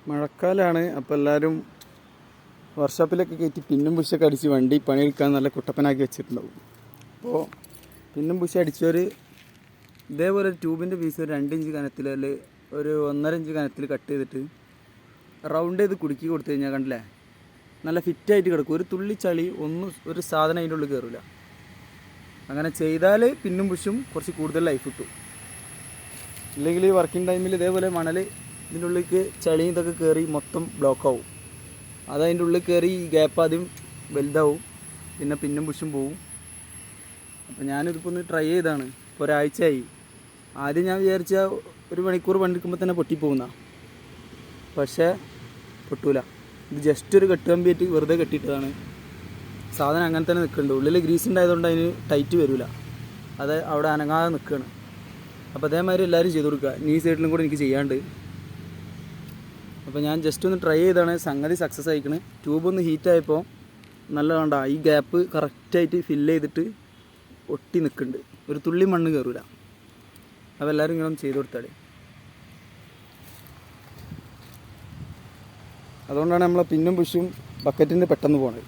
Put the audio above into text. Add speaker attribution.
Speaker 1: മഴക്കാലമാണ്. അപ്പോൾ എല്ലാവരും വർക്ക്ഷോപ്പിലൊക്കെ കയറ്റി പിന്നും പുഷൊക്കെ അടിച്ച് വണ്ടി പണിയെടുക്കാൻ നല്ല കുട്ടപ്പനാക്കി വെച്ചിട്ടുണ്ടാവും. അപ്പോൾ പിന്നും പുഷ് അടിച്ചവർ ഇതേപോലെ ഒരു ട്യൂബിൻ്റെ പീസ് ഒരു 2 ഇഞ്ച് കനത്തിൽ അല്ലെങ്കിൽ ഒരു 1.5 ഇഞ്ച് കനത്തിൽ കട്ട് ചെയ്തിട്ട് റൗണ്ട് ചെയ്ത് കുടുക്കി കൊടുത്തു കഴിഞ്ഞാൽ കണ്ടില്ലേ, നല്ല ഫിറ്റായിട്ട് കിടക്കും. ഒരു തുള്ളി ചളി ഒരു സാധനം അതിൻ്റെ ഉള്ളിൽ കയറില്ല. അങ്ങനെ ചെയ്താൽ പിന്നും പുഷും കുറച്ച് കൂടുതൽ ലൈഫ് കിട്ടും. ഇല്ലെങ്കിൽ ഈ വർക്കിംഗ് ടൈമിൽ ഇതേപോലെ മണൽ ഇതിൻ്റെ ഉള്ളിലേക്ക് ചളിയും ഇതൊക്കെ കയറി മൊത്തം ബ്ലോക്കാവും. അതതിൻ്റെ ഉള്ളിൽ കയറി ഈ ഗ്യാപ്പ് ആദ്യം വലുതാവും, പിന്നെ പിന്നും പുഷും പോവും. അപ്പോൾ ഞാനിതിപ്പോൾ ഒന്ന് ട്രൈ ചെയ്താണ്. ഇപ്പോൾ ഒരാഴ്ചയായി. ആദ്യം ഞാൻ വിചാരിച്ച 1 മണിക്കൂർ പണിയെടുക്കുമ്പോൾ തന്നെ പൊട്ടിപ്പോകുന്ന, പക്ഷേ പൊട്ടൂല. ഇത് ജസ്റ്റ് ഒരു കെട്ടുകമ്പിയായിട്ട് വെറുതെ കെട്ടിയിട്ടതാണ്. സാധനം അങ്ങനെ തന്നെ നിൽക്കുന്നുണ്ട്. ഉള്ളിൽ ഗ്രീസ് ഉണ്ടായതുകൊണ്ട് അതിന് ടൈറ്റ് വരില്ല, അത് അവിടെ അനങ്ങാതെ നിൽക്കുകയാണ്. അപ്പോൾ അതേമാതിരി എല്ലാവരും ചെയ്ത് കൊടുക്കുക. ഈ സൈഡിലും കൂടെ എനിക്ക് ചെയ്യാണ്ട്. അപ്പോൾ ഞാൻ ജസ്റ്റ് ഒന്ന് ട്രൈ ചെയ്താണ്. സംഗതി സക്സസ് ആയിക്കണ്. ട്യൂബ് ഒന്ന് ഹീറ്റായപ്പോൾ നല്ല കണ്ട ഈ ഗ്യാപ്പ് കറക്റ്റായിട്ട് ഫില്ല് ചെയ്തിട്ട് ഒട്ടി നിൽക്കുന്നുണ്ട്. ഒരു തുള്ളി മണ്ണ് കയറില്ല. അപ്പോൾ എല്ലാവരും ഇങ്ങനെ ഒന്ന് ചെയ്ത് കൊടുത്താൽ. അതുകൊണ്ടാണ് നമ്മളെ പിന്നും പുഷും ബക്കറ്റിൻ്റെ പെട്ടെന്ന് പോണത്.